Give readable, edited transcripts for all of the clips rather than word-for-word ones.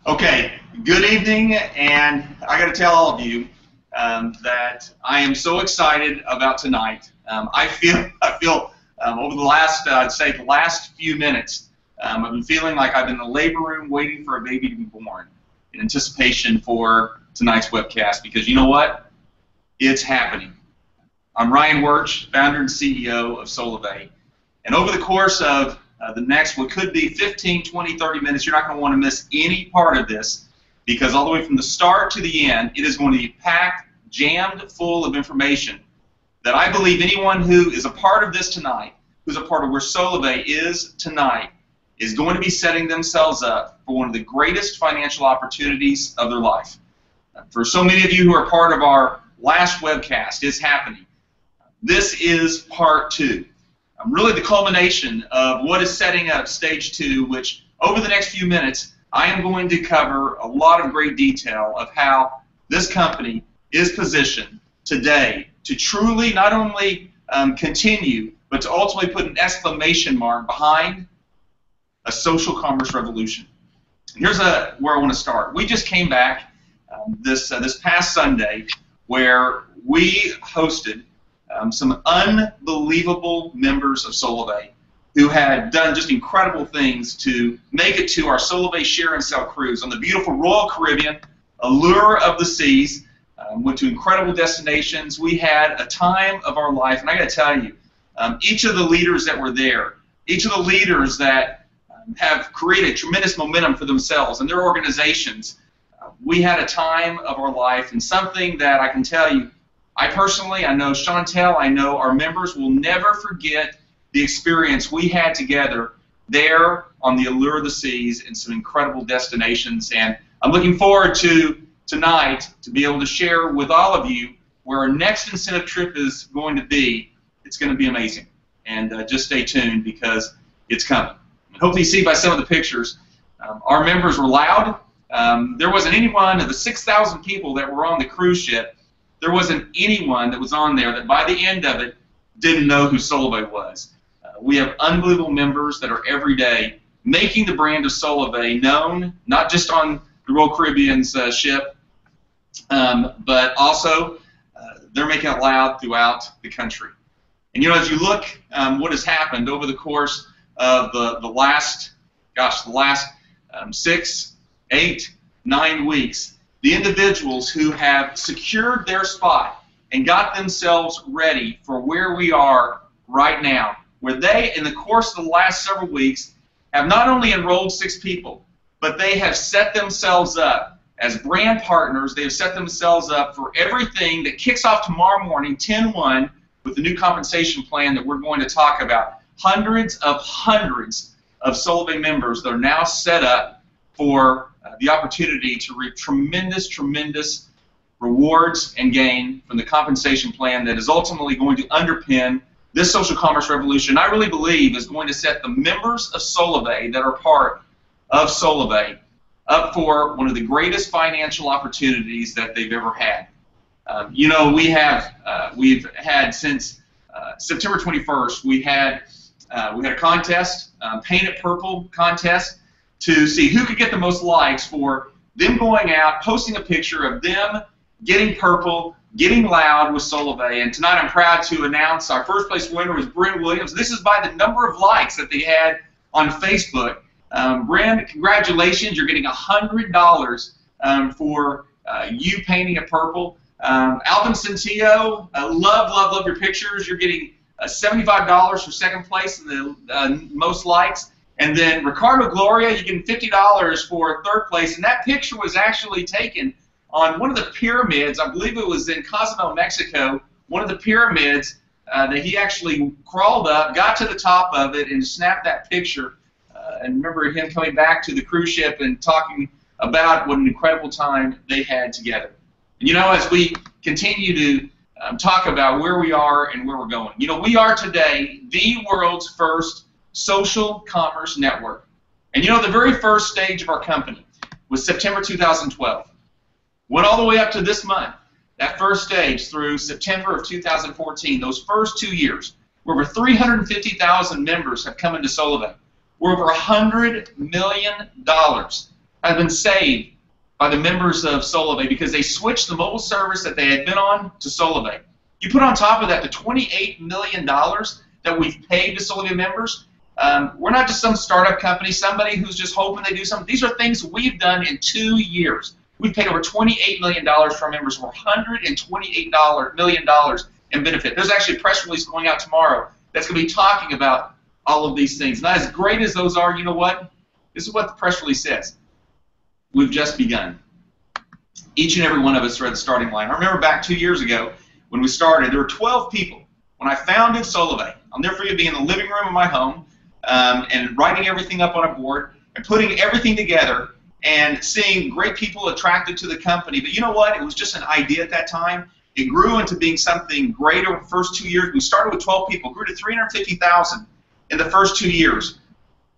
Okay, good evening, and I got to tell all of you that I am so excited about tonight. I feel over the last, I'd say the last few minutes, I've been feeling like I've been in the labor room waiting for a baby to be born in anticipation for tonight's webcast, because you know what? It's happening. I'm Ryan Wuerch, founder and CEO of Solavei, and over the course of the next, what could be 15, 20, 30 minutes, you're not going to want to miss any part of this, because all the way from the start to the end, it is going to be packed, jammed full of information that I believe anyone who is a part of this tonight, who's a part of where Solavei is tonight, is going to be setting themselves up for one of the greatest financial opportunities of their life. For so many of you who are part of our last webcast, it's happening. This is part two. Really the culmination of what is setting up stage two, which over the next few minutes I am going to cover a lot of great detail of how this company is positioned today to truly not only continue, but to ultimately put an exclamation mark behind a social commerce revolution. Here's where I want to start. We just came back this past Sunday, where we hosted some unbelievable members of Solavei who had done just incredible things to make it to our Solavei Share and Sell cruise on the beautiful Royal Caribbean, Allure of the Seas. Went to incredible destinations. We had a time of our life, and I got to tell you, each of the leaders that were there, each of the leaders that have created tremendous momentum for themselves and their organizations, we had a time of our life, and something that I can tell you, I personally, I know Chantel, I know our members will never forget the experience we had together there on the Allure of the Seas in some incredible destinations. And I'm looking forward to tonight to be able to share with all of you where our next incentive trip is going to be. It's going to be amazing. And just stay tuned, because it's coming. And hopefully you see by some of the pictures, our members were loud. There wasn't anyone of the 6,000 people that were on the cruise ship, there wasn't anyone that was on there that by the end of it didn't know who Solavei was. We have unbelievable members that are every day making the brand of Solavei known, not just on the Royal Caribbean's ship, but also they're making it loud throughout the country. And you know, as you look what has happened over the course of the last 6, 8, 9 weeks, the individuals who have secured their spot and got themselves ready for where we are right now, where they, in the course of the last several weeks, have not only enrolled 6 people, but they have set themselves up as brand partners. They have set themselves up for everything that kicks off tomorrow morning, 10/1, with the new compensation plan that we're going to talk about. Hundreds of Solavei members that are now set up for the opportunity to reap tremendous rewards and gain from the compensation plan that is ultimately going to underpin this social commerce revolution. I really believe is going to set the members of Solavei that are part of Solavei up for one of the greatest financial opportunities that they've ever had. You know, we've had since September 21st, we had a contest, Paint It Purple contest, to see who could get the most likes for them going out, posting a picture of them getting purple, getting loud with Solavei. And tonight I'm proud to announce our first place winner was Bryn Williams. This is by the number of likes that they had on Facebook. Bryn, congratulations. You're getting $100 for you painting it purple. Alvin Centillo, love your pictures. You're getting $75 for second place in the most likes. And then Ricardo Gloria, you get $50 for third place. And that picture was actually taken on one of the pyramids. I believe it was in Cozumel, Mexico. One of the pyramids that he actually crawled up, got to the top of it, and snapped that picture. And remember him coming back to the cruise ship and talking about what an incredible time they had together. And you know, as we continue to talk about where we are and where we're going, you know, we are today the world's first social commerce network. And you know, the very first stage of our company was September 2012. Went all the way up to this month. That first stage through September of 2014, those first 2 years, where over 350,000 members have come into Solavei. We're over $100 million. That's have been saved by the members of Solavei because they switched the mobile service that they had been on to Solavei. You put on top of that the $28 million that we've paid to Solavei members. We're not just some startup company, somebody who's just hoping they do something. These are things we've done in 2 years. We've paid over $28 million to our members, over $128 million in benefit. There's actually a press release going out tomorrow that's going to be talking about all of these things. Not as great as those are, you know what? This is what the press release says. We've just begun. Each and every one of us are at the starting line. I remember back 2 years ago when we started, there were 12 people. When I founded Solavei, I'll never forget being in the living room of my home and writing everything up on a board and putting everything together and seeing great people attracted to the company. But you know what? It was just an idea at that time. It grew into being something great over the first 2 years. We started with 12 people, grew to 350,000 in the first 2 years.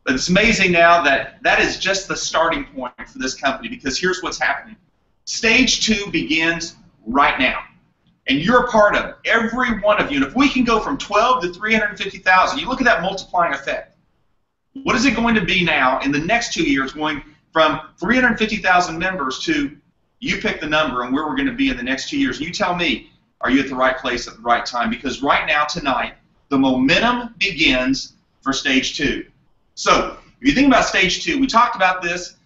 But it's amazing now that that is just the starting point for this company, because here's what's happening. Stage 2 begins right now. And you're a part of it, every one of you. And if we can go from 12 to 350,000, you look at that multiplying effect. What is it going to be now in the next 2 years, going from 350,000 members to, you pick the number and where we're going to be in the next 2 years. You tell me, are you at the right place at the right time? Because right now, tonight, the momentum begins for stage 2. So if you think about stage 2, we talked about this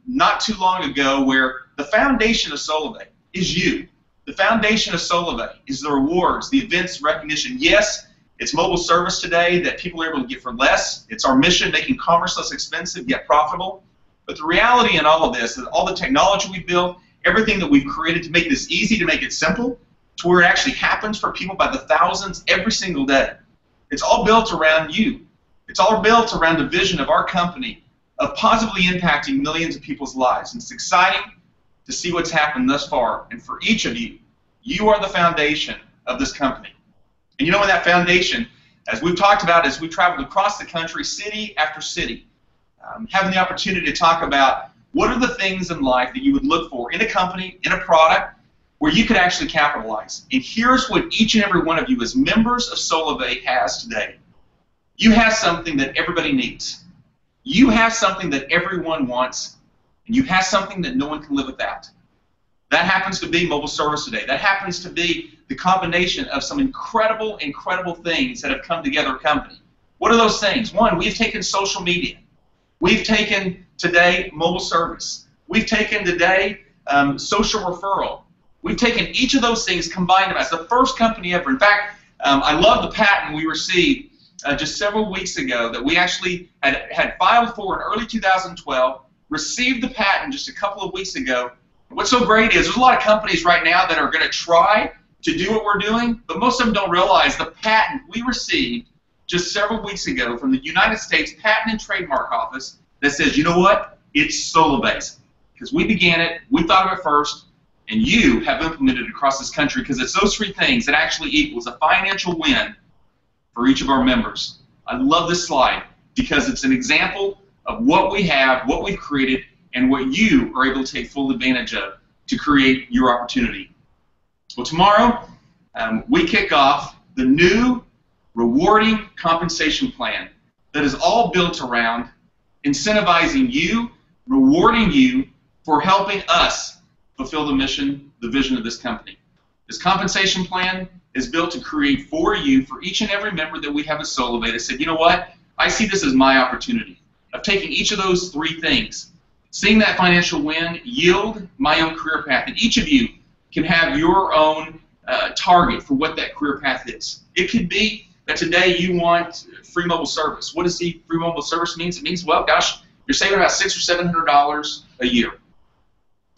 not too long ago, where the foundation of Solavei is you. The foundation of Solavei is the rewards, the events, recognition. Yes, it's mobile service today that people are able to get for less. It's our mission, making commerce less expensive yet profitable. But the reality in all of this is all the technology we've built, everything that we've created to make this easy, to make it simple, to where it actually happens for people by the thousands every single day. It's all built around you. It's all built around the vision of our company of positively impacting millions of people's lives. And it's exciting to see what's happened thus far. And for each of you, you are the foundation of this company. And you know, in that foundation, as we've talked about, as we traveled across the country, city after city, having the opportunity to talk about what are the things in life that you would look for in a company, in a product, where you could actually capitalize. And here's what each and every one of you as members of Solavei has today. You have something that everybody needs. You have something that everyone wants, and you have something that no one can live without. That happens to be mobile service today. That happens to be the combination of some incredible, incredible things that have come together a company. What are those things? One, we've taken social media. We've taken today mobile service. We've taken today social referral. We've taken each of those things, combined them as the first company ever. In fact, I love the patent we received just several weeks ago that we actually had filed for in early 2012, received the patent just a couple of weeks ago. What's so great is there's a lot of companies right now that are going to try to do what we're doing, but most of them don't realize the patent we received just several weeks ago from the United States Patent and Trademark Office that says, you know what, it's Solavei's. Because we began it, we thought of it first, and you have implemented it across this country, because it's those three things that actually equals a financial win for each of our members. I love this slide because it's an example of what we have, what we've created, and what you are able to take full advantage of to create your opportunity. Well, tomorrow we kick off the new rewarding compensation plan that is all built around incentivizing you, rewarding you for helping us fulfill the mission, the vision of this company. This compensation plan is built to create for you, for each and every member that we have at Solavei, that said, you know what, I see this as my opportunity of taking each of those three things, seeing that financial win, yield my own career path. And each of you can have your own target for what that career path is. It could be that today you want free mobile service. What does the free mobile service mean? It means, well, gosh, you're saving about $600 or $700 a year.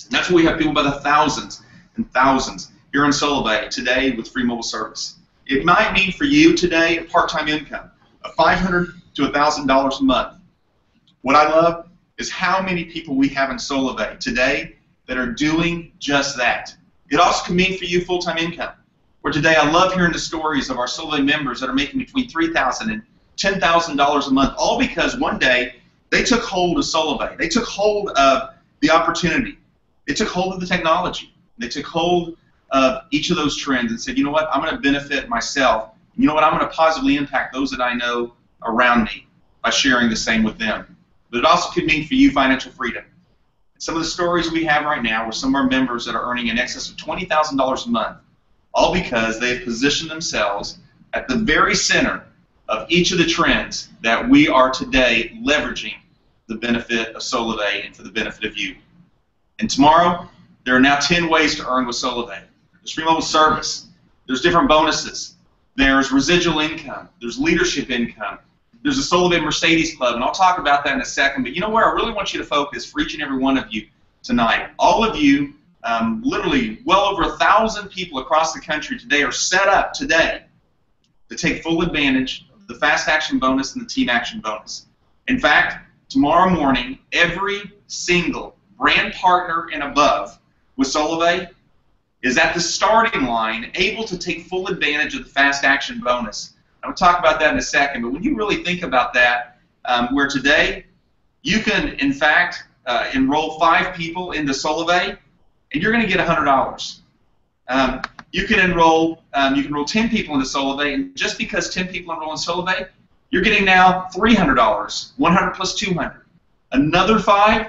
And that's why we have people by the thousands and thousands here in Solavei today with free mobile service. It might mean for you today a part-time income of $500 to $1,000 a month. What I love is how many people we have in Solavei today that are doing just that. It also can mean for you full-time income, where today I love hearing the stories of our Solavei members that are making between $3,000 and $10,000 a month, all because one day they took hold of Solavei. They took hold of the opportunity. They took hold of the technology. They took hold of each of those trends and said, you know what, I'm going to benefit myself. You know what, I'm going to positively impact those that I know around me by sharing the same with them. But it also could mean for you financial freedom. Some of the stories we have right now were some of our members that are earning in excess of $20,000 a month, all because they've positioned themselves at the very center of each of the trends that we are today leveraging the benefit of Solavei and for the benefit of you. And tomorrow, there are now 10 ways to earn with Solavei. There's free mobile service. There's different bonuses. There's residual income. There's leadership income. There's a Solavei Mercedes Club, and I'll talk about that in a second. But you know where I really want you to focus for each and every one of you tonight? All of you, literally well over 1,000 people across the country today are set up today to take full advantage of the Fast Action Bonus and the Team Action Bonus. In fact, tomorrow morning, every single brand partner and above with Solavei is at the starting line able to take full advantage of the Fast Action Bonus. I'll talk about that in a second, but when you really think about that, where today you can, in fact, enroll 5 people into Solavei, and you're going to get $100. You can enroll 10 people into Solavei, and just because 10 people enroll in Solavei, you're getting now $300, 100 plus 200. Another 5,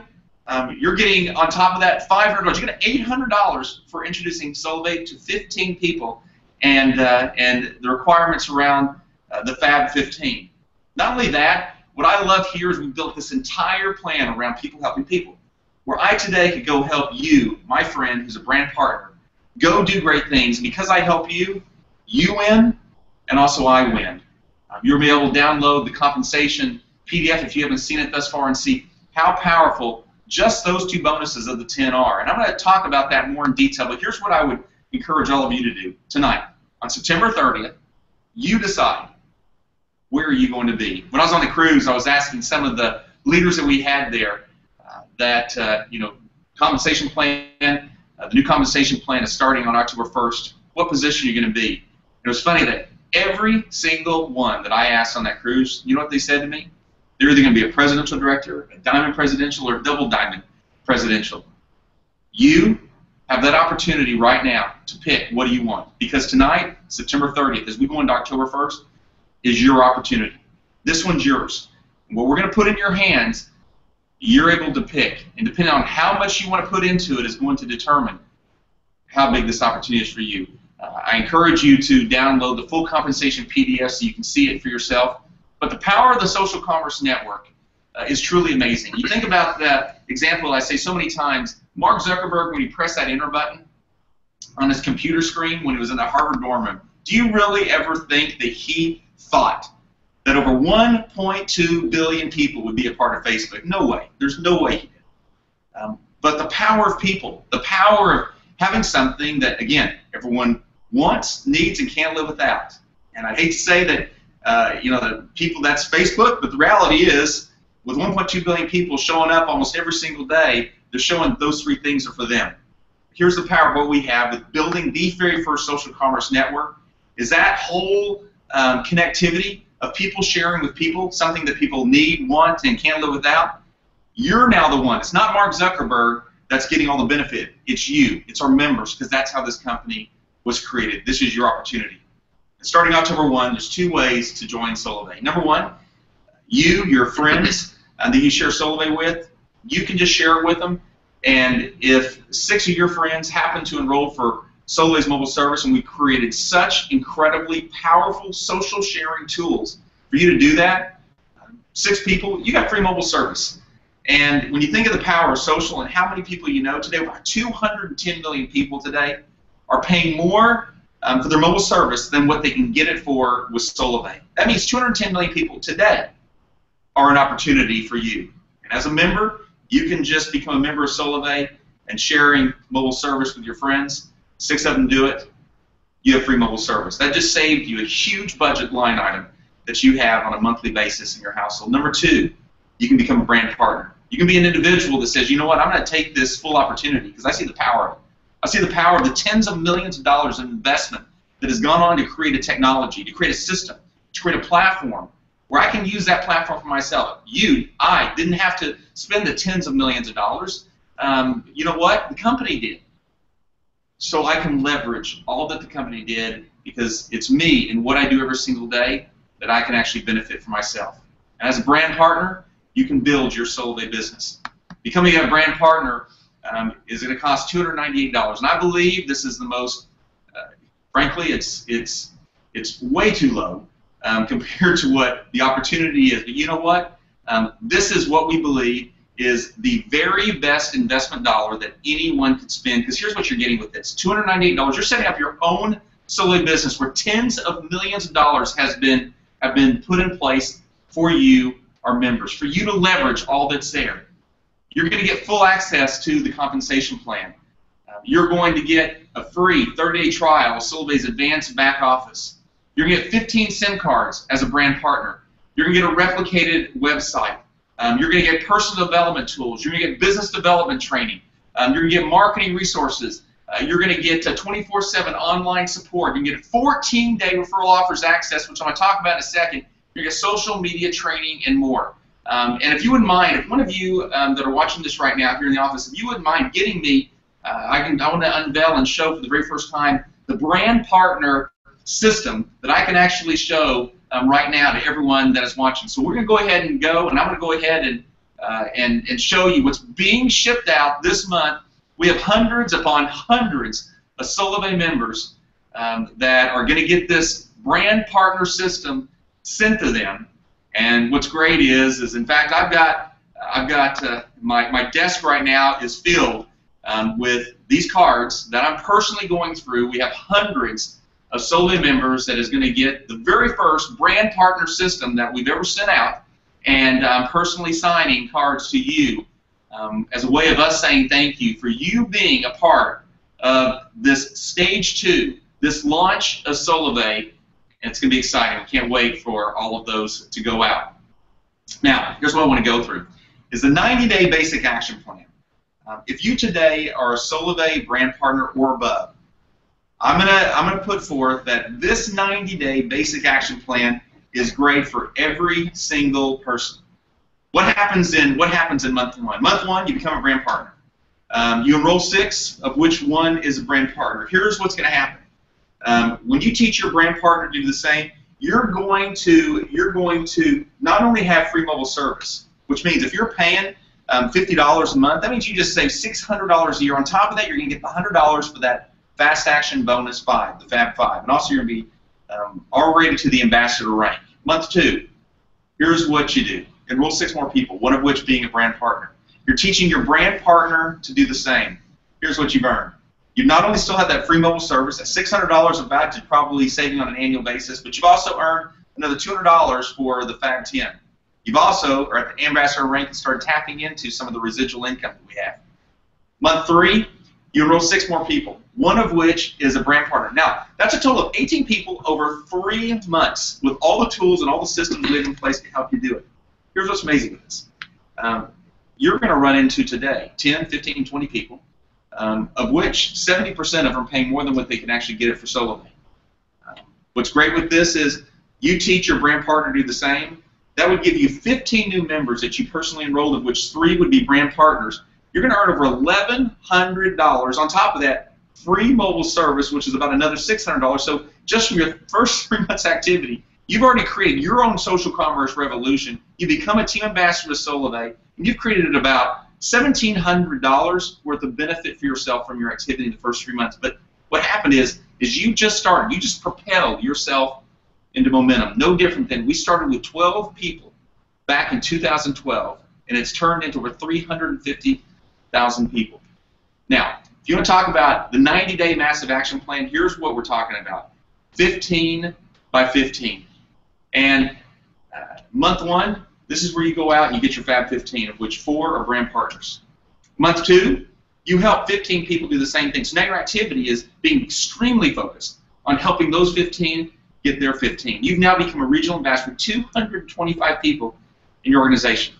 you're getting on top of that $500. You're getting $800 for introducing Solavei to 15 people, and the requirements around the Fab 15. Not only that, what I love here is we built this entire plan around people helping people, where I today could go help you, my friend, who's a brand partner, go do great things. And because I help you, you win, and also I win. You'll be able to download the compensation PDF if you haven't seen it thus far and see how powerful just those 2 bonuses of the 10 are. And I'm going to talk about that more in detail, but here's what I would encourage all of you to do tonight. On September 30th, you decide where are you going to be. When I was on the cruise, I was asking some of the leaders that we had there compensation plan, the new compensation plan is starting on October 1st. What position are you going to be? It was funny that every single one that I asked on that cruise, you know what they said to me? They're either going to be a presidential director, a diamond presidential, or a double diamond presidential. You have that opportunity right now to pick what do you want. Because tonight, September 30th, as we go into October 1st, is your opportunity. This one's yours. And what we're going to put in your hands, you're able to pick. And depending on how much you want to put into it is going to determine how big this opportunity is for you. I encourage you to download the full compensation PDF so you can see it for yourself. But the power of the social commerce network is truly amazing. You think about that example I say so many times. Mark Zuckerberg, when he pressed that enter button on his computer screen when he was in the Harvard dorm room, do you really ever think that he thought that over 1.2 billion people would be a part of Facebook? No way. There's no way he did. But the power of people, the power of having something that, again, everyone wants, needs, and can't live without. And I hate to say that, the people, that's Facebook, but the reality is, with 1.2 billion people showing up almost every single day, they're showing those 3 things are for them. Here's the power of what we have with building the very first social commerce network, is that whole connectivity of people sharing with people, something that people need, want, and can't live without. You're now the one. It's not Mark Zuckerberg that's getting all the benefit. It's you. It's our members, because that's how this company was created. This is your opportunity. And starting October 1, there's 2 ways to join Solavei. Number 1, your friends that you share Solavei with, you can just share it with them. And if 6 of your friends happen to enroll for Solavei's mobile service, and we created such incredibly powerful social sharing tools for you to do that, 6 people, you got free mobile service. And when you think of the power of social and how many people you know today, about 210 million people today are paying more for their mobile service than what they can get it for with Solavei. That means 210 million people today are an opportunity for you. And as a member, you can just become a member of Solavei and sharing mobile service with your friends. 6 of them do it. You have free mobile service. That just saved you a huge budget line item that you have on a monthly basis in your household. Number 2, you can become a brand partner. You can be an individual that says, you know what, I'm going to take this full opportunity because I see the power of it. I see the power of the tens of millions of dollars of investment that has gone on to create a technology, to create a system, to create a platform where I can use that platform for myself. I didn't have to spend the tens of millions of dollars. You know what? The company did. So I can leverage all that the company did because it's me and what I do every single day that I can actually benefit for myself. And as a brand partner, you can build your Solavei business. becoming a brand partner is going to cost $298, and I believe this is the most. Frankly, it's way too low compared to what the opportunity is. But you know what? This is what we believe is the very best investment dollar that anyone could spend. Because here's what you're getting with this: $298. You're setting up your own Solavei business where tens of millions of dollars have been put in place for you, our members, for you to leverage all that's there. You're going to get full access to the compensation plan. You're going to get a free 30-day trial of Solavei's advanced back office. You're going to get 15 SIM cards as a brand partner. You're going to get a replicated website. You're going to get personal development tools. You're going to get business development training. You're going to get marketing resources. You're going to get 24/7 online support. You can get 14-day referral offers access, which I'm going to talk about in a second. You're going to get social media training and more. And if you wouldn't mind, if one of you that are watching this right now here in the office, if you wouldn't mind getting me, I want to unveil and show for the very first time the brand partner system that I can actually show right now to everyone that is watching. So we're going to go ahead and go, and I'm going to go ahead and show you what's being shipped out this month. We have hundreds upon hundreds of Solavei members that are going to get this brand partner system sent to them. And what's great is in fact, I've got my desk right now is filled with these cards that I'm personally going through. We have hundreds of Solavei members that is going to get the very first brand partner system that we've ever sent out, and I'm personally signing cards to you as a way of us saying thank you for you being a part of this stage 2, this launch of Solavei. And it's going to be exciting. I can't wait for all of those to go out. Now, here's what I want to go through: is the 90-day basic action plan. If you today are a Solavei brand partner or above, I'm gonna put forth that this 90-day basic action plan is great for every single person. What happens in month 1? Month 1, you become a brand partner. You enroll 6, of which 1 is a brand partner. Here's what's going to happen. When you teach your brand partner to do the same, you're going to not only have free mobile service, which means if you're paying $50 a month, that means you just save $600 a year. On top of that, you're going to get the $100 for that Fast Action Bonus 5, the Fab 5, and also you're going to be R-rated to the ambassador rank. Month 2, here's what you do: enroll 6 more people, one of which being a brand partner. You're teaching your brand partner to do the same. Here's what you've earned. You not only still have that free mobile service, that $600 of that you're probably saving on an annual basis, but you've also earned another $200 for the Fab 10. You've also are at the ambassador rank and started tapping into some of the residual income that we have. Month 3, you enroll 6 more people, one of which is a brand partner. Now, that's a total of 18 people over 3 months with all the tools and all the systems we have in place to help you do it. Here's what's amazing with this. You're going to run into today 10, 15, 20 people, of which 70% of them are paying more than what they can actually get it for Solavei. What's great with this is you teach your brand partner to do the same. That would give you 15 new members that you personally enrolled, of which 3 would be brand partners. You're going to earn over $1,100. On top of that, free mobile service, which is about another $600. So just from your first 3 months activity, you've already created your own social commerce revolution. You become a team ambassador to Solavei, and you've created about $1,700 worth of benefit for yourself from your activity in the first 3 months. But what happened is you just started. You just propelled yourself into momentum. No different than we started with 12 people back in 2012, and it's turned into over 350,000 people. Now, if you want to talk about the 90-day massive action plan, here's what we're talking about: 15 by 15. And month 1, this is where you go out and you get your Fab 15, of which 4 are brand partners. Month 2, you help 15 people do the same thing. So now your activity is being extremely focused on helping those 15 get their 15. You've now become a regional ambassador for 225 people in your organization.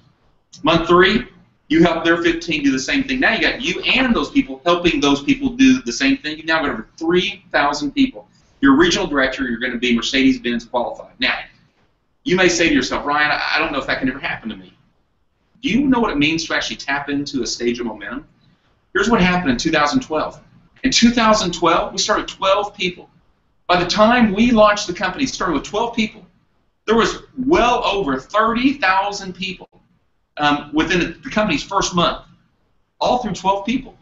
Month 3, you help their 15 do the same thing. Now you got you and those people helping those people do the same thing. You've now got over 3,000 people. You're a regional director. You're going to be Mercedes-Benz qualified. Now, you may say to yourself, Ryan, I don't know if that can ever happen to me. Do you know what it means to actually tap into a stage of momentum? Here's what happened in 2012. In 2012, we started 12 people. By the time we launched the company, started with 12 people. There was well over 30,000 people within the company's first month. all through 12 people.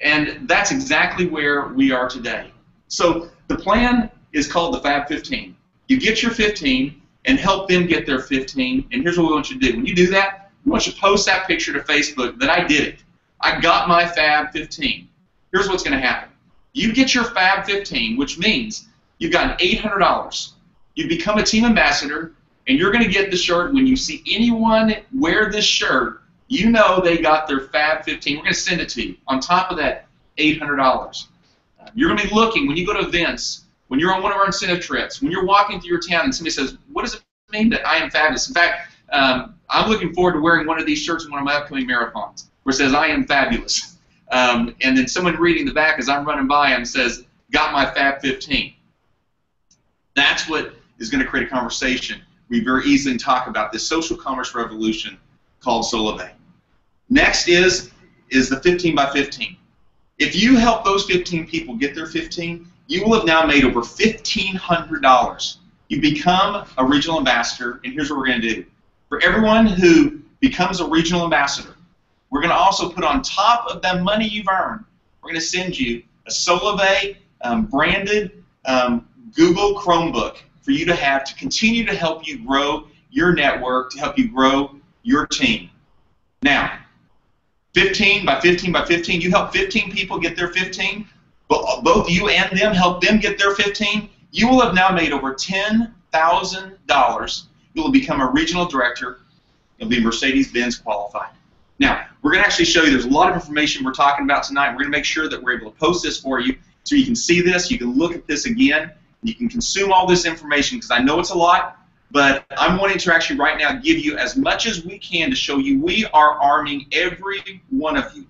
And that's exactly where we are today. So the plan is called the Fab 15. You get your 15 and help them get their 15. And here's what we want you to do. When you do that, we want you to post that picture to Facebook that I did it. I got my Fab 15. Here's what's going to happen. You get your Fab 15, which means you've gotten $800. You become a team ambassador, and you're going to get the shirt. When you see anyone wear this shirt, you know they got their Fab 15. We're going to send it to you on top of that $800. You're going to be looking when you go to events, when you're on one of our incentive trips, when you're walking through your town and somebody says, what does it mean that I am fabulous? In fact, I'm looking forward to wearing one of these shirts in one of my upcoming marathons where it says, I am fabulous. And then someone reading the back as I'm running by him says, got my Fab 15. That's what is going to create a conversation. We very easily talk about this social commerce revolution called Solavei. Next is the 15 by 15. If you help those 15 people get their 15, you will have now made over $1,500. You become a regional ambassador, and here's what we're going to do. For everyone who becomes a regional ambassador, we're going to also put on top of the money you've earned, we're going to send you a Solavei branded Google Chromebook for you to have to continue to help you grow your network, to help you grow your team. Now, 15 by 15 by 15, you help 15 people get their 15, but both you and them help them get their 15, you will have now made over $10,000. You will become a regional director. You'll be Mercedes-Benz qualified. Now, we're going to actually show you, there's a lot of information we're talking about tonight. We're going to make sure that we're able to post this for you so you can see this, you can look at this again, you can consume all this information, because I know it's a lot, but I'm wanting to actually right now give you as much as we can to show you we are arming every one of you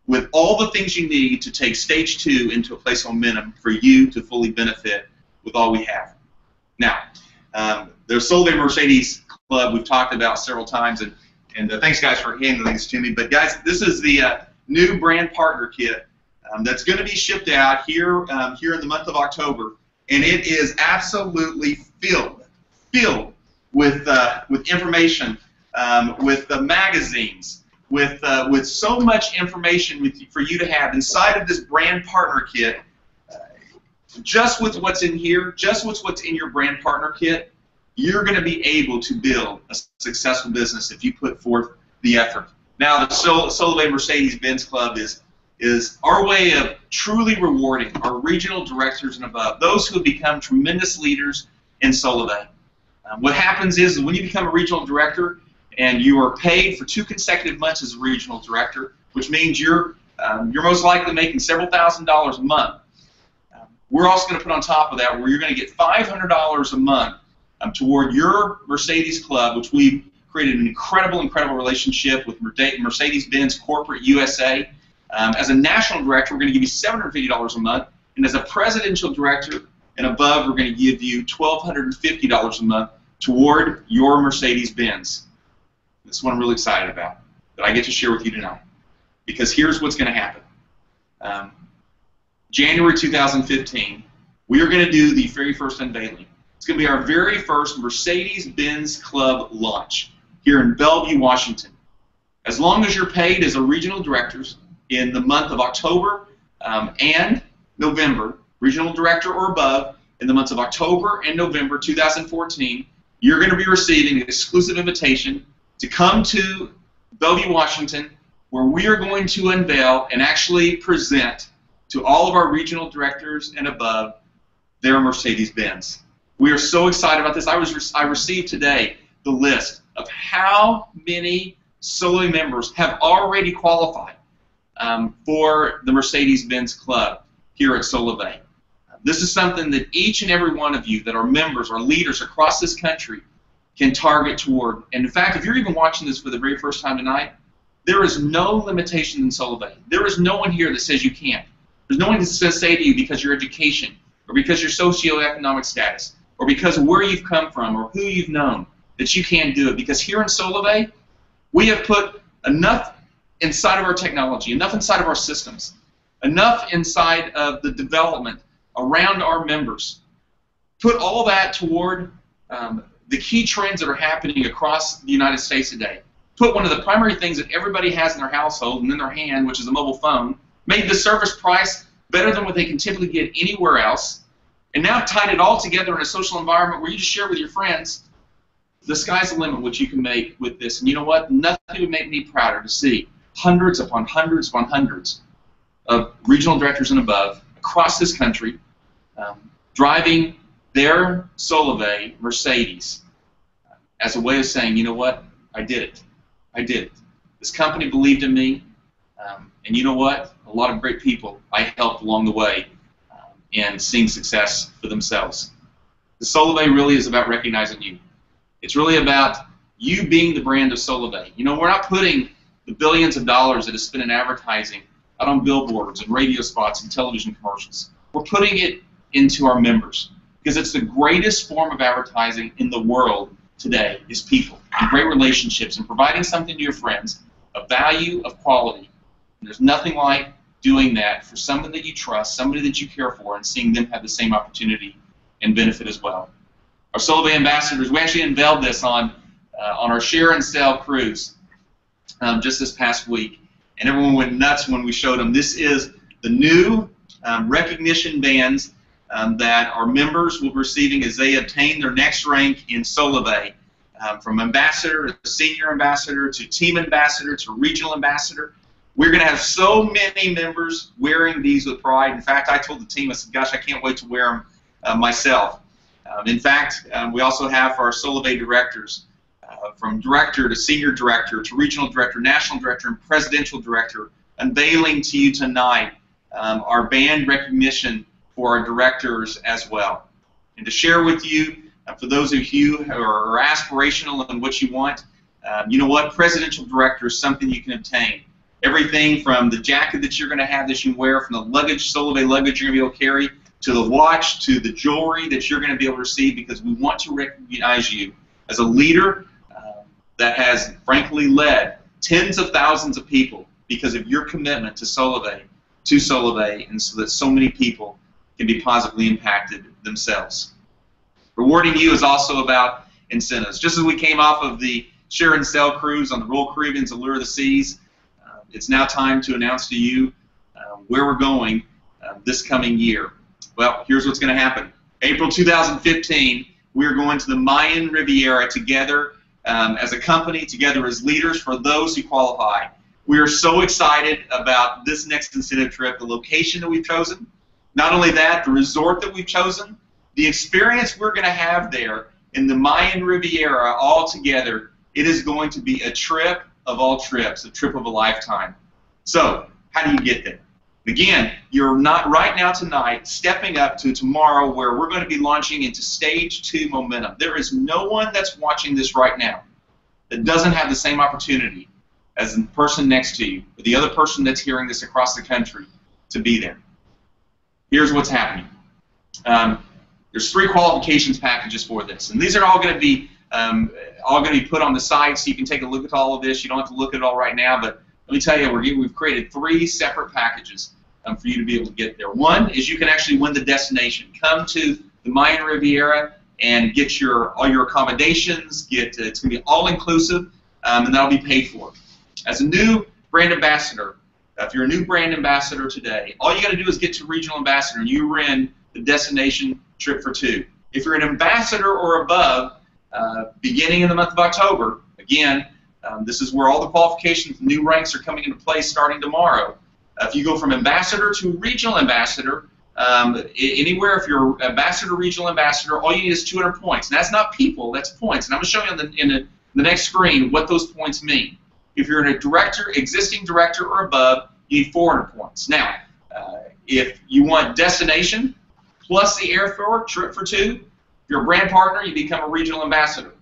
with all the things you need to take stage 2 into a place of momentum for you to fully benefit with all we have. Now, there's Solavei Mercedes Club we've talked about several times, and thanks guys for handing this to me. But guys, this is the new brand partner kit that's going to be shipped out here in the month of October, and it is absolutely filled with information, with magazines, with so much information for you to have inside of this brand partner kit. Just with what's in here, just with what's in your brand partner kit, you're going to be able to build a successful business if you put forth the effort. Now, the Solavei Mercedes-Benz Club is our way of truly rewarding our regional directors and above, those who have become tremendous leaders in Solavei. What happens is when you become a regional director and you are paid for 2 consecutive months as a regional director, which means you're most likely making several $1,000s a month. We're also going to put on top of that where you're going to get $500 a month toward your Mercedes Club, which we've created an incredible relationship with Mercedes-Benz Corporate USA. As a national director, we're going to give you $750 a month, and as a presidential director and above, we're going to give you $1,250 a month toward your Mercedes-Benz. This is what I'm really excited about, that I get to share with you tonight. Because here's what's going to happen. January 2015, we are going to do the very first unveiling. It's going to be our very first Mercedes-Benz Club launch here in Bellevue, Washington. As long as you're paid as a regional director in the month of October and November, regional director or above, in the months of October and November 2014, you're going to be receiving an exclusive invitation to come to Bellevue, Washington, where we are going to unveil and actually present to all of our regional directors and above their Mercedes-Benz. We are so excited about this. I received today the list of how many Solavei members have already qualified for the Mercedes-Benz Club here at Solavei. This is something that each and every one of you that are members or leaders across this country can target toward. And in fact, if you're even watching this for the very first time tonight, there is no limitation in Solavei. There is no one here that says you can't. There's no one that's going to say to you because your education or because your socioeconomic status or because of where you've come from or who you've known that you can't do it. Because here in Solavei, we have put enough inside of our technology, enough inside of our systems, enough inside of the development around our members, put all that toward the key trends that are happening across the United States today. put one of the primary things that everybody has in their household and in their hand, which is a mobile phone, made the service price better than what they can typically get anywhere else, and now tied it all together in a social environment where you just share with your friends. The sky's the limit what you can make with this. And you know what? Nothing would make me prouder to see hundreds upon hundreds upon hundreds of regional directors and above across this country driving their Solavei Mercedes as a way of saying, you know what? I did it. I did it. This company believed in me, and you know what? A lot of great people I helped along the way in seeing success for themselves. The Solavei really is about recognizing you. It's really about you being the brand of Solavei. You know, we're not putting the billions of dollars that is spent in advertising out on billboards and radio spots and television commercials. We're putting it into our members because it's the greatest form of advertising in the world today is people and great relationships and providing something to your friends of value, of quality. And there's nothing like doing that for someone that you trust, somebody that you care for, and seeing them have the same opportunity and benefit as well. Our Solavei ambassadors, we actually unveiled this on our Share and Sell cruise just this past week, and everyone went nuts when we showed them. This is the new recognition bands that our members will be receiving as they obtain their next rank in Solavei, from ambassador to senior ambassador to team ambassador to regional ambassador. We're going to have so many members wearing these with pride. In fact, I told the team, I said, gosh, I can't wait to wear them myself. In fact, we also have for our Solavei directors, from director to senior director to regional director, national director, and presidential director, unveiling to you tonight our band recognition for our directors as well. And to share with you, for those of you who are aspirational in what you want, you know what? Presidential director is something you can obtain. Everything from the jacket that you're going to have that you wear, from the luggage, Solavei luggage you're going to be able to carry, to the watch, to the jewelry that you're going to be able to receive, because we want to recognize you as a leader that has, frankly, led tens of thousands of people because of your commitment to Solavei, and so that so many people can be positively impacted themselves. Rewarding you is also about incentives. Just as we came off of the Share and Sell cruise on the Royal Caribbean's Allure of the Seas, it's now time to announce to you where we're going this coming year. Well, here's what's going to happen. April 2015, we're going to the Mayan Riviera together as a company, together as leaders for those who qualify. We are so excited about this next incentive trip, the location that we've chosen. Not only that, the resort that we've chosen, the experience we're going to have there in the Mayan Riviera all together. It is going to be a trip of all trips, a trip of a lifetime. So, how do you get there? Again, you're not right now tonight stepping up to tomorrow where we're going to be launching into stage 2 momentum. There is no one that's watching this right now that doesn't have the same opportunity as the person next to you, or the other person that's hearing this across the country, to be there. Here's what's happening. There's 3 qualifications packages for this, and these are all going to be put on the site, so you can take a look at all of this. You don't have to look at it all right now, but let me tell you, we've created 3 separate packages for you to be able to get there. One is you can actually win the destination. Come to the Mayan Riviera and get all your accommodations. It's going to be all-inclusive, and that'll be paid for. As a new brand ambassador, if you're a new brand ambassador today, all you got to do is get to regional ambassador, and you win the destination trip for 2. If you're an ambassador or above, beginning in the month of October, again, this is where all the qualifications, new ranks are coming into place starting tomorrow. If you go from ambassador to regional ambassador, anywhere, if you're ambassador, regional ambassador, all you need is 200 points. And that's not people, that's points. And I'm going to show you in the next screen what those points mean. If you're a director, existing director or above, you need 400 points. Now, if you want destination plus the airfare trip for 2, if you're a brand partner, you become a regional ambassador.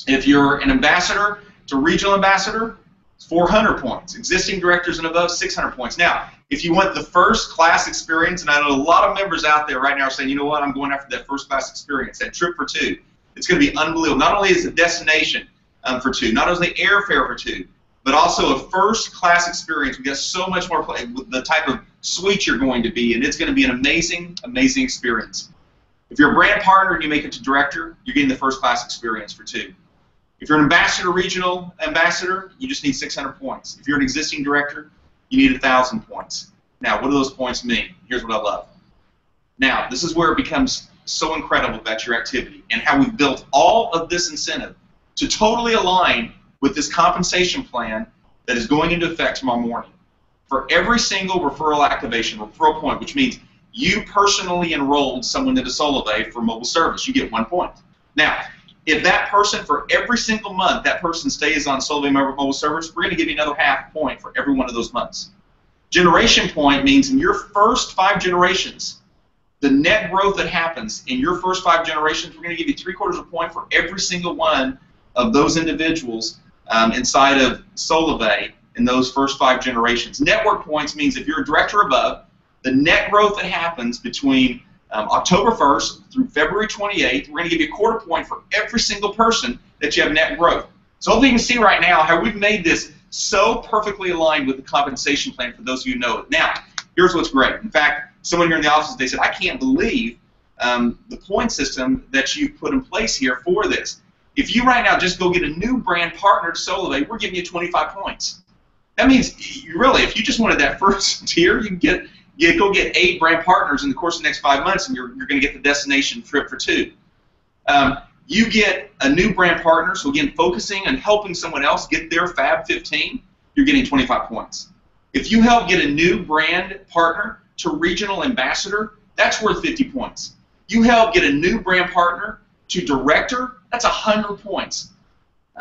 If you're an ambassador to regional ambassador, it's 400 points. Existing directors and above, 600 points. Now, if you want the first class experience, and I know a lot of members out there right now are saying, you know what, I'm going after that first class experience, that trip for 2. It's going to be unbelievable. Not only is the destination for 2, not only airfare for 2, but also a first class experience. We got so much more play with the type of suite you're going to be, and it's going to be an amazing, amazing experience. If you're a brand partner and you make it to director, you're getting the first class experience for 2. If you're an ambassador, regional ambassador, you just need 600 points. If you're an existing director, you need 1,000 points. Now, what do those points mean? Here's what I love. Now, this is where it becomes so incredible about your activity and how we've built all of this incentive to totally align with this compensation plan that is going into effect tomorrow morning. For every single referral activation, referral point, which means you personally enrolled someone into Solavei for mobile service, you get 1 point. Now, if that person, for every single month, that person stays on Solavei mobile service, we're going to give you another half point for every one of those months. Generation point means in your first 5 generations, the net growth that happens in your first 5 generations, we're going to give you 3/4 point for every single one of those individuals inside of Solavei in those first 5 generations. Network points means if you're a director above, the net growth that happens between October 1st through February 28th, we're going to give you 1/4 point for every single person that you have net growth. So hopefully you can see right now how we've made this so perfectly aligned with the compensation plan for those of you who know it. Now, here's what's great. In fact, someone here in the office, they said, I can't believe the point system that you've put in place here for this. If you right now just go get a new brand partner to Solavei, we're giving you 25 points. That means, really, if you just wanted that first tier, you can go get 8 brand partners in the course of the next 5 months, and you're going to get the destination trip for 2. You get a new brand partner, so again, focusing on helping someone else get their Fab 15, you're getting 25 points. If you help get a new brand partner to regional ambassador, that's worth 50 points. You help get a new brand partner to director, that's 100 points.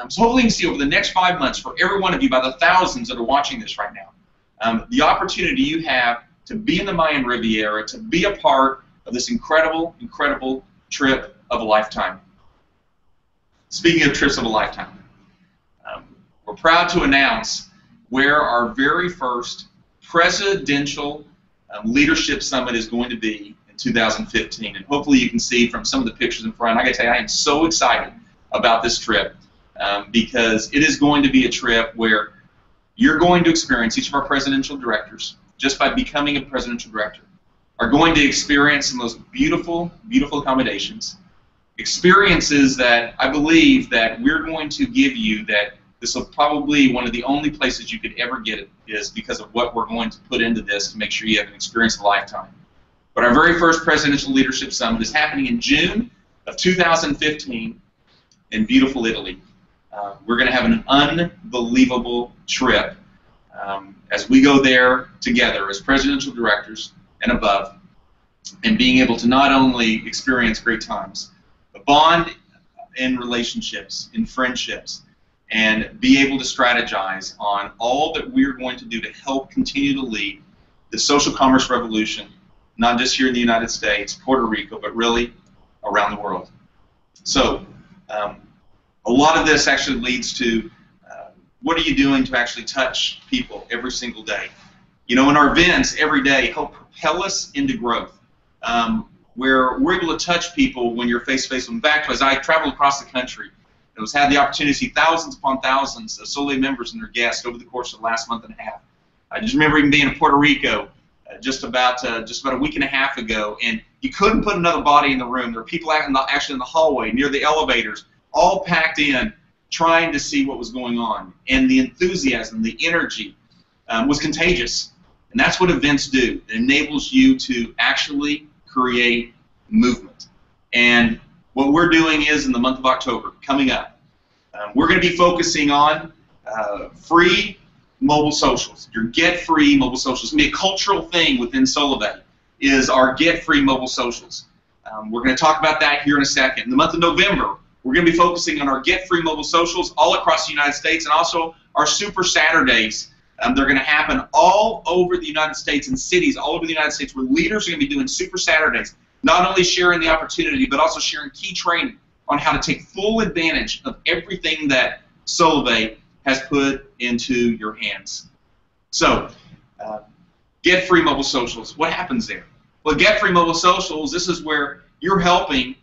So hopefully you can see over the next 5 months, for every one of you, by the thousands that are watching this right now, the opportunity you have to be in the Mayan Riviera, to be a part of this incredible, incredible trip of a lifetime. Speaking of trips of a lifetime, we're proud to announce where our very first presidential leadership summit is going to be in 2015. And hopefully you can see from some of the pictures in front, I got to tell you, I am so excited about this trip because it is going to be a trip where you're going to experience, each of our presidential directors, just by becoming a presidential director, are going to experience the most beautiful, beautiful accommodations, experiences that I believe that we're going to give you, that this will probably one of the only places you could ever get it is because of what we're going to put into this to make sure you have an experience of a lifetime. But our very first Presidential Leadership Summit is happening in June of 2015 in beautiful Italy. We're going to have an unbelievable trip as we go there together as presidential directors and above, and being able to not only experience great times, but bond in relationships, in friendships, and be able to strategize on all that we're going to do to help continue to lead the social commerce revolution, not just here in the United States, Puerto Rico, but really around the world. So a lot of this actually leads to what are you doing to actually touch people every single day? You know, in our events every day help propel us into growth, where we're able to touch people when you're face-to-face. In fact, as I traveled across the country, I had the opportunity to see thousands upon thousands of Solavei members and their guests over the course of the last month and a half. I just remember even being in Puerto Rico just about a week and a half ago, and you couldn't put another body in the room. There were people actually in the hallway near the elevators, all packed in, trying to see what was going on. And the enthusiasm, the energy was contagious. And that's what events do. It enables you to actually create movement. And what we're doing is in the month of October, coming up, we're going to be focusing on free mobile socials. Your Get Free mobile socials. It's going to be a cultural thing within Solavei, is our Get Free mobile socials. We're going to talk about that here in a second. In the month of November, we're going to be focusing on our Get Free mobile socials all across the United States, and also our Super Saturdays. They're going to happen all over the United States, in cities all over the United States, where leaders are going to be doing Super Saturdays, not only sharing the opportunity, but also sharing key training on how to take full advantage of everything that Solavei has put into your hands. So, Get Free mobile socials. What happens there? Well, Get Free mobile socials, this is where you're helping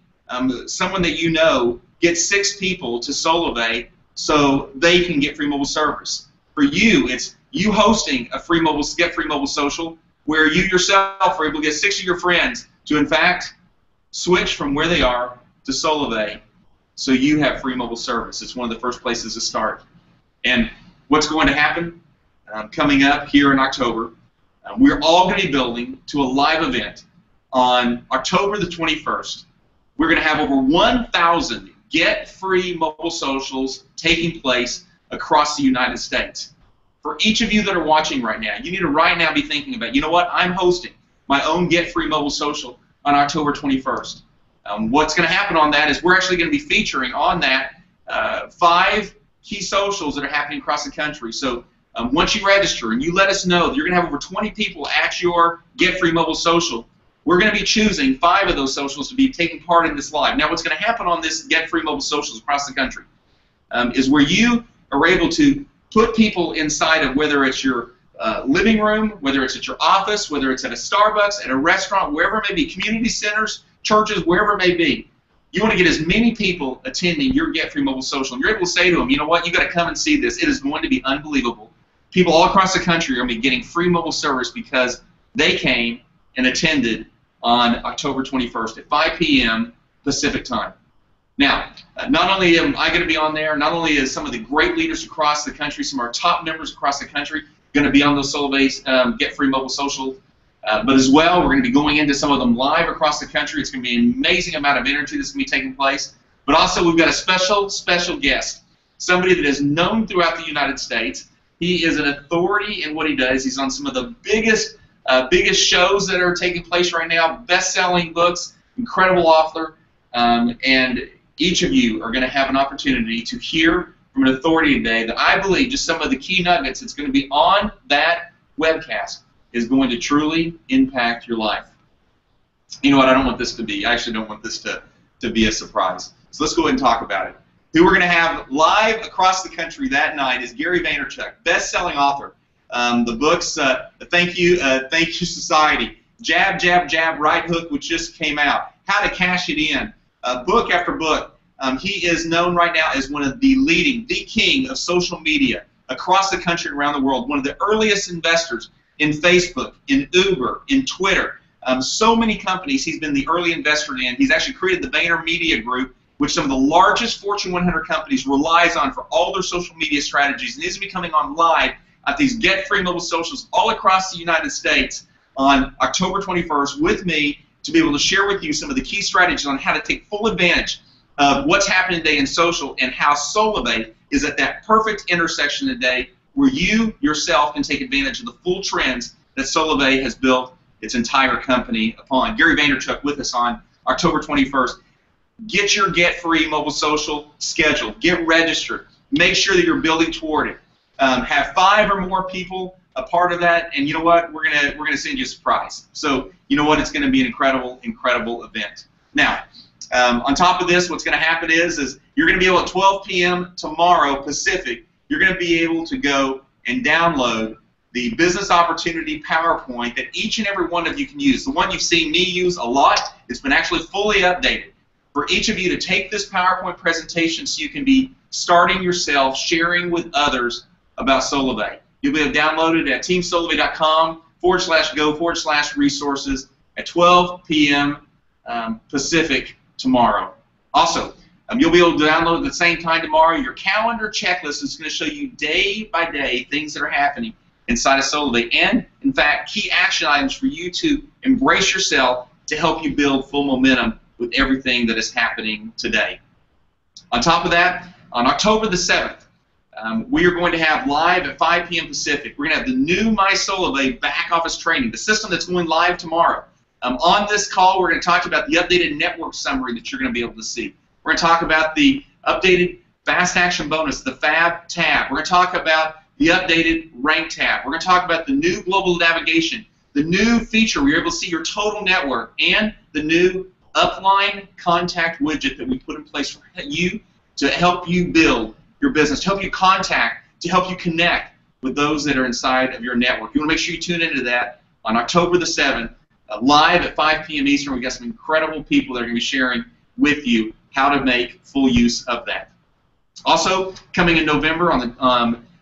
someone that you know get 6 people to Solavei so they can get free mobile service. For you, it's you hosting a Get Free mobile social where you yourself are able to get 6 of your friends to, in fact, switch from where they are to Solavei so you have free mobile service. It's one of the first places to start. And what's going to happen coming up here in October, we're all going to be building to a live event on October the 21st. We're going to have over 1,000 Get Free Mobile Socials taking place across the United States. For each of you that are watching right now, you need to right now be thinking about, you know what, I'm hosting my own Get Free Mobile Social on October 21st. What's going to happen on that is we're actually going to be featuring on that 5 key socials that are happening across the country. So once you register and you let us know that you're going to have over 20 people at your Get Free Mobile Social, we're going to be choosing 5 of those socials to be taking part in this live. Now, what's going to happen on this Get Free Mobile Socials across the country is where you are able to put people inside of, whether it's your living room, whether it's at your office, whether it's at a Starbucks, at a restaurant, wherever it may be, community centers, churches, wherever it may be. You want to get as many people attending your Get Free Mobile Social, and you're able to say to them, you know what, you got to come and see this. It is going to be unbelievable. People all across the country are going to be getting free mobile service because they came and attended on October 21st at 5 p.m. Pacific time. Now, not only am I going to be on there, not only is some of the great leaders across the country, some of our top members across the country going to be on those Solavei Get Free Mobile Social, but as well, we're going to be going into some of them live across the country. It's going to be an amazing amount of energy that's going to be taking place. But also, we've got a special guest, somebody that is known throughout the United States. He is an authority in what he does. He's on some of the biggest shows that are taking place right now, best-selling books, incredible author, and each of you are going to have an opportunity to hear from an authority today that I believe just some of the key nuggets that's going to be on that webcast is going to truly impact your life. You know what? I don't want this to be. I actually don't want this to be a surprise. So let's go ahead and talk about it. Who we're going to have live across the country that night is Gary Vaynerchuk, best-selling author. The books, Thank You Society, Jab, Jab, Jab, Right Hook, which just came out, How to Cash It In, book after book. He is known right now as one of the king of social media across the country and around the world, one of the earliest investors in Facebook, in Uber, in Twitter. So many companies he's been the early investor in. He's actually created the Vayner Media Group, which some of the largest Fortune 100 companies relies on for all their social media strategies. And he's becoming on live at these Get Free Mobile Socials all across the United States on October 21st with me to be able to share with you some of the key strategies on how to take full advantage of what's happening today in social and how Solavei is at that perfect intersection today where you yourself can take advantage of the full trends that Solavei has built its entire company upon. Gary Vaynerchuk with us on October 21st. Get your Get Free Mobile Social scheduled. Get registered. Make sure that you're building toward it. Have 5 or more people a part of that, and you know what? We're gonna send you a surprise. So you know what? It's going to be an incredible event. Now, on top of this, what's going to happen is you're going to be able at 12 p.m. tomorrow Pacific. You're going to be able to go and download the business opportunity PowerPoint that each and every one of you can use. The one you've seen me use a lot. It's been actually fully updated for each of you to take this PowerPoint presentation so you can be starting yourself, sharing with others about Solavei. You'll be able to download it at teamsolavei.com/go/resources at 12 p.m. Pacific tomorrow. Also, you'll be able to download at the same time tomorrow your calendar checklist is going to show you day by day things that are happening inside of Solavei and, in fact, key action items for you to embrace yourself to help you build full momentum with everything that is happening today. On top of that, on October the 7th, we are going to have live at 5 p.m. Pacific. We're going to have the new My Solavei back office training, the system that's going live tomorrow. On this call, we're going to talk about the updated network summary that you're going to be able to see. We're going to talk about the updated Fast Action Bonus, the FAB tab. We're going to talk about the updated Rank tab. We're going to talk about the new Global Navigation, the new feature where you're able to see your total network, and the new Upline Contact widget that we put in place for you to help you build your business, to help you contact, to help you connect with those that are inside of your network. You want to make sure you tune into that on October the 7th, live at 5 p.m. Eastern. We've got some incredible people that are going to be sharing with you how to make full use of that. Also, coming in November,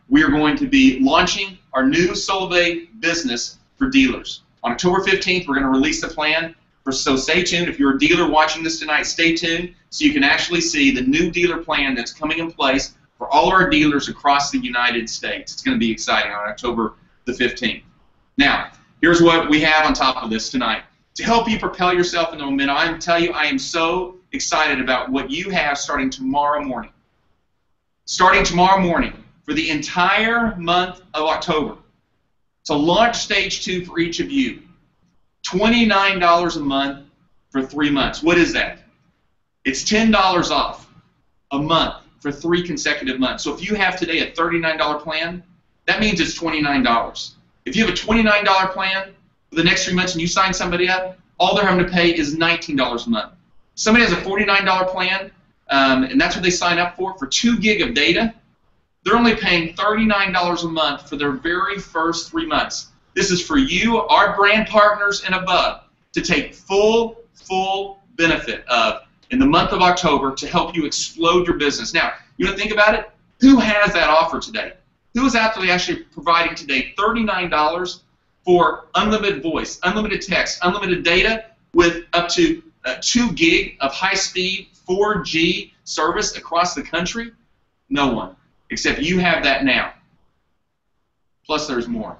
we are going to be launching our new Solavei business for dealers. On October 15th, we're going to release the plan So stay tuned. If you're a dealer watching this tonight, stay tuned so you can actually see the new dealer plan that's coming in place for all our dealers across the United States. It's going to be exciting on October the 15th. Now, here's what we have on top of this tonight. To help you propel yourself into momentum, I tell you, I am so excited about what you have starting tomorrow morning. Starting tomorrow morning for the entire month of October. To launch Stage 2 for each of you. $29 a month for 3 months. What is that? It's $10 off a month for 3 consecutive months. So if you have today a $39 plan, that means it's $29. If you have a $29 plan for the next 3 months and you sign somebody up, all they're having to pay is $19 a month. Somebody has a $49 plan, and that's what they sign up for 2 gig of data. They're only paying $39 a month for their very first 3 months. This is for you, our brand partners and above, to take full benefit of in the month of October to help you explode your business. Now, you want to think about it? Who has that offer today? Who is actually providing today $39 for unlimited voice, unlimited text, unlimited data with up to 2 gig of high-speed 4G service across the country? No one, except you have that now. Plus, there's more.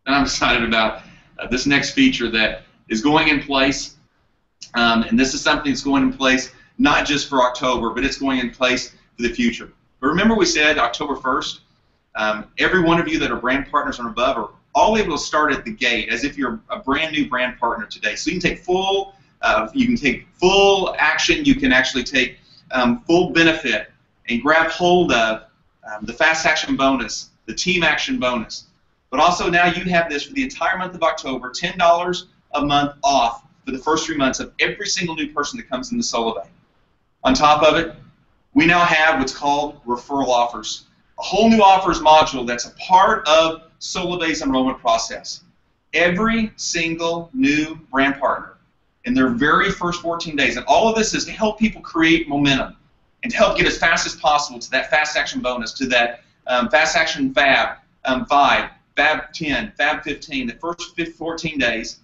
And I'm excited about this next feature that is going in place. And this is something that's going in place not just for October, but it's going in place for the future. But remember we said October 1st, every one of you that are brand partners and above are all able to start at the gate as if you're a brand new brand partner today. So you can take full action. You can actually take full benefit and grab hold of the fast action bonus, the team action bonus. But also now you have this for the entire month of October, $10 a month off for the first 3 months of every single new person that comes into Solavei. On top of it, we now have what's called referral offers, a whole new offers module that's a part of Solavei's enrollment process. Every single new brand partner in their very first 14 days, and all of this is to help people create momentum and to help get as fast as possible to that fast action bonus, to that fast action Fab 5, Fab 10, Fab 15, the first 14 days,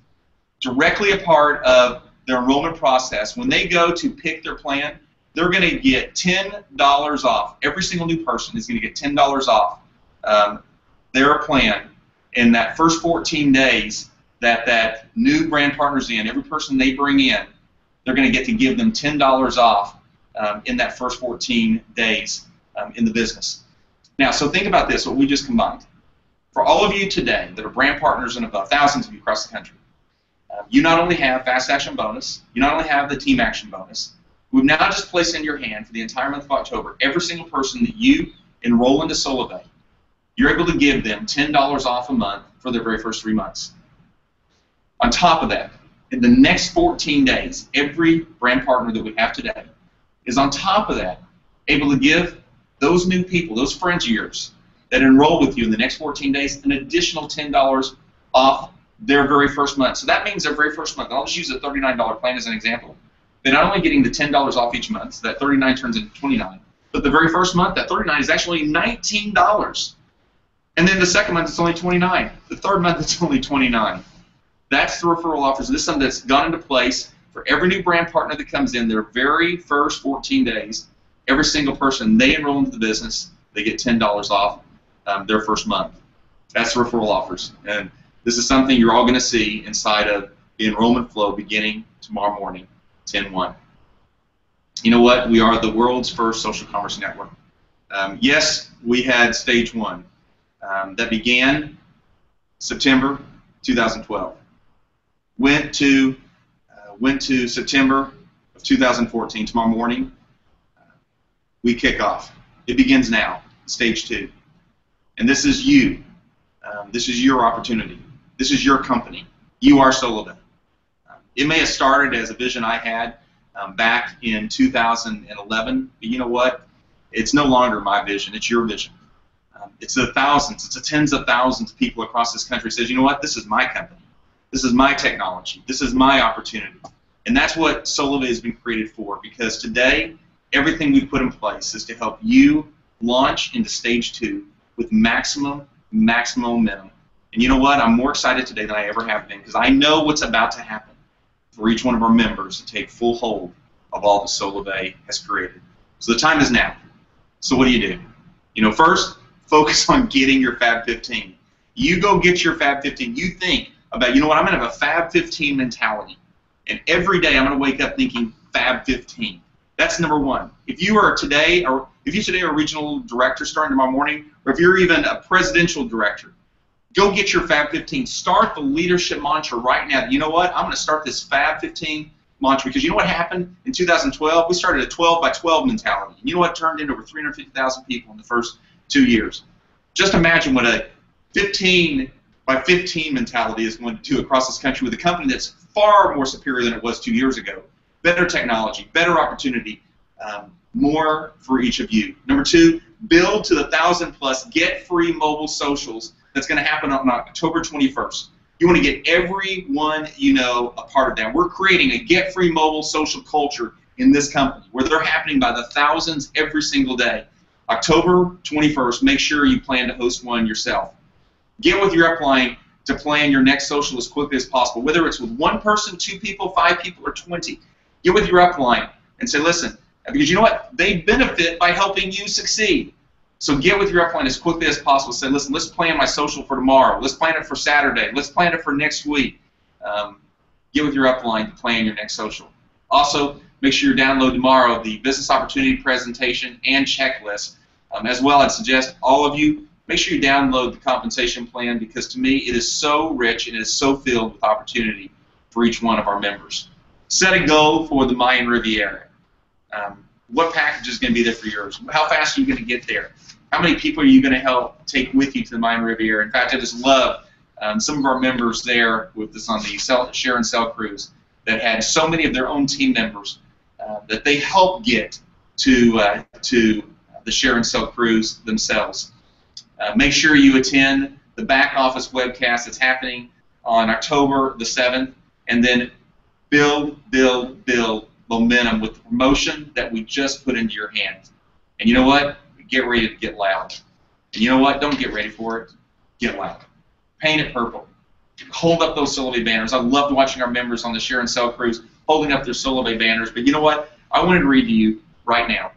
directly a part of their enrollment process. When they go to pick their plan, they're going to get $10 off. Every single new person is going to get $10 off their plan in that first 14 days that new brand partner's in. Every person they bring in, they're going to get to give them $10 off in that first 14 days in the business. Now, so think about this, what we just combined. For all of you today that are brand partners and above, thousands of you across the country, you not only have fast action bonus, you not only have the team action bonus, we've now just placed in your hand for the entire month of October, every single person that you enroll into Solavei, you're able to give them $10 off a month for their very first 3 months. On top of that, in the next 14 days, every brand partner that we have today is on top of that able to give those new people, those friends of yours that enroll with you in the next 14 days, an additional $10 off their very first month. So that means their very first month, and I'll just use a $39 plan as an example. They're not only getting the $10 off each month, so that $39 turns into $29, but the very first month, that $39 is actually $19. And then the second month, it's only $29. The third month, it's only $29. That's the referral offers. This is something that's gone into place for every new brand partner that comes in their very first 14 days. Every single person they enroll into the business, they get $10 off their first month. That's the referral offers. And this is something you're all going to see inside of the enrollment flow beginning tomorrow morning, 10/1. You know what? We are the world's first social commerce network. Yes, we had Stage 1 that began September 2012. Went to September of 2014. Tomorrow morning, we kick off. It begins now, Stage 2. And this is you. This is your opportunity. This is your company. You are Solavei. It may have started as a vision I had back in 2011, but you know what? It's no longer my vision. It's your vision. It's the thousands, it's the tens of thousands of people across this country says, you know what? This is my company. This is my technology. This is my opportunity. And that's what Solavei has been created for, because today, everything we've put in place is to help you launch into Stage 2 with maximum momentum. And you know what? I'm more excited today than I ever have been, because I know what's about to happen. for each one of our members to take full hold of all that Solavei has created. So the time is now. So what do? First, focus on getting your Fab 15. You go get your Fab 15. You think about, what, I'm going to have a Fab 15 mentality. And every day I'm going to wake up thinking Fab 15. That's number one. If you are today, or if you today are a regional director starting tomorrow morning, or if you're even a presidential director, go get your Fab 15. Start the leadership mantra right now. You know what? I'm going to start this Fab 15 mantra, because you know what happened in 2012? We started a 12 by 12 mentality. And you know what turned into over 350,000 people in the first 2 years? Just imagine what a 15 by 15 mentality is going to do across this country with a company that's far more superior than it was 2 years ago. Better technology, better opportunity, more for each of you. Number two, build to the 1,000+ get free mobile socials. That's going to happen on October 21st. You want to get everyone you know a part of that. We're creating a get-free mobile social culture in this company where they're happening by the thousands every single day. October 21st, make sure you plan to host one yourself. Get with your upline to plan your next social as quickly as possible, whether it's with one person, 2 people, 5 people, or 20. Get with your upline and say, listen, because you know what? They benefit by helping you succeed. So get with your upline as quickly as possible. Say, listen, let's plan my social for tomorrow. Let's plan it for Saturday. Let's plan it for next week. Get with your upline to plan your next social. Also, make sure you download tomorrow the business opportunity presentation and checklist. As well, I'd suggest all of you, make sure you download the compensation plan, because to me it is so rich and it is so filled with opportunity for each one of our members. Set a goal for the Mayan Riviera. What package is going to be there for yours? How fast are you going to get there? How many people are you going to help take with you to the Mayan Riviera? In fact, I just love some of our members there with us on the Share and Sell cruise that had so many of their own team members that they helped get to the Share and Sell cruise themselves. Make sure you attend the back office webcast that's happening on October the 7th, and then build momentum with the promotion that we just put into your hands. And you know what? Get ready to get loud. And you know what? Don't get ready for it. Get loud. Paint it purple. Hold up those Solavei banners. I loved watching our members on the Share and Sell cruise holding up their Solavei banners. But you know what? I wanted to read to you right now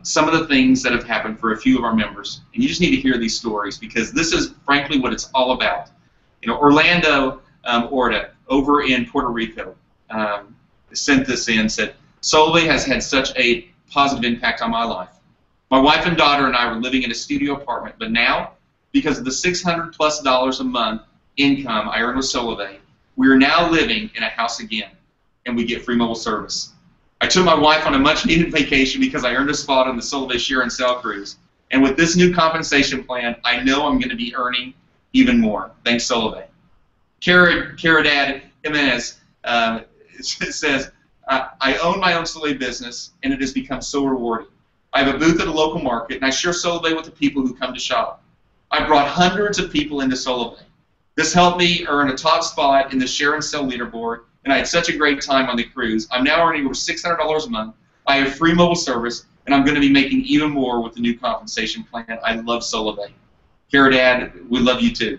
some of the things that have happened for a few of our members. And you just need to hear these stories, because this is frankly what it's all about. Orlando Orta over in Puerto Rico sent this in, said, Solavei has had such a positive impact on my life. My wife and daughter and I were living in a studio apartment, but now, because of the $600+ a month income I earn with Solavei, we are now living in a house again, and we get free mobile service. I took my wife on a much-needed vacation because I earned a spot on the Solavei Share and Sell cruise, and with this new compensation plan, I know I'm going to be earning even more. Thanks, Solavei. Caridad Jimenez says, I own my own Solavei business, and it has become so rewarding. I have a booth at a local market, and I share Solavei with the people who come to shop. I brought hundreds of people into Solavei. This helped me earn a top spot in the Share and Sell leaderboard, and I had such a great time on the cruise. I'm now earning over $600 a month. I have free mobile service, and I'm going to be making even more with the new compensation plan. I love Solavei. Caridad, we love you too.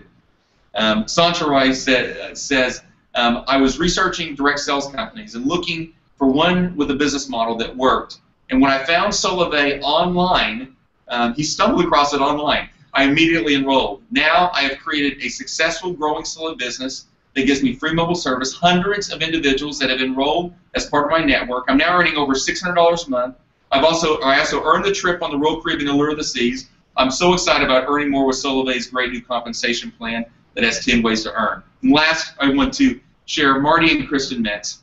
Sancha Rice says, I was researching direct sales companies and looking for one with a business model that worked. And when I found Solavei online, he stumbled across it online. I immediately enrolled. Now I have created a successful, growing Solavei business that gives me free mobile service, hundreds of individuals that have enrolled as part of my network. I'm now earning over $600 a month. I also earned the trip on the Royal Caribbean Allure of the Seas. I'm so excited about earning more with Solavei's great new compensation plan that has 10 ways to earn. And last, I want to share Marty and Kristen Metz.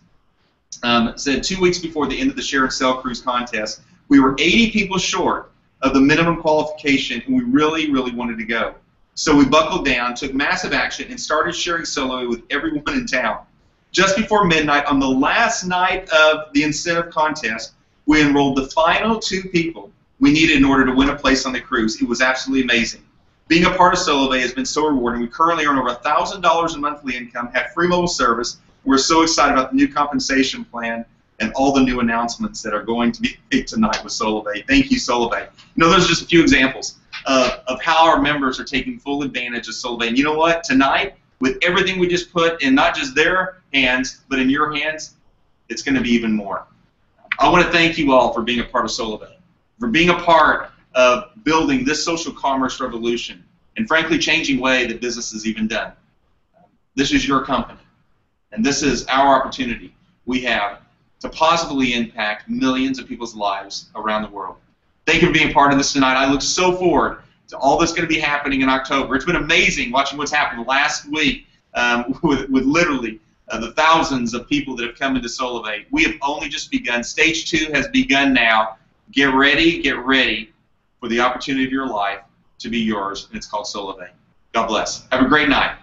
Said 2 weeks before the end of the Share and Sell cruise contest, we were 80 people short of the minimum qualification, and we really, really wanted to go. So we buckled down, took massive action, and started sharing Solavei with everyone in town. Just before midnight, on the last night of the incentive contest, we enrolled the final 2 people we needed in order to win a place on the cruise. It was absolutely amazing. Being a part of Solavei has been so rewarding. We currently earn over $1,000 in monthly income, have free mobile service. We're so excited about the new compensation plan and all the new announcements that are going to be made tonight with Solavei. Thank you, Solavei. Those are just a few examples of how our members are taking full advantage of Solavei. And you know what? Tonight, with everything we just put in not just their hands, but in your hands, it's going to be even more. I want to thank you all for being a part of Solavei, for being a part of building this social commerce revolution, and frankly changing the way that business is even done. This is your company, and this is our opportunity we have to positively impact millions of people's lives around the world. Thank you for being part of this tonight. I look so forward to all that's going to be happening in October. It's been amazing watching what's happened last week with literally the thousands of people that have come into Solavei. We have only just begun. Stage 2 has begun now. Get ready for the opportunity of your life to be yours, and it's called Solavei. God bless. Have a great night.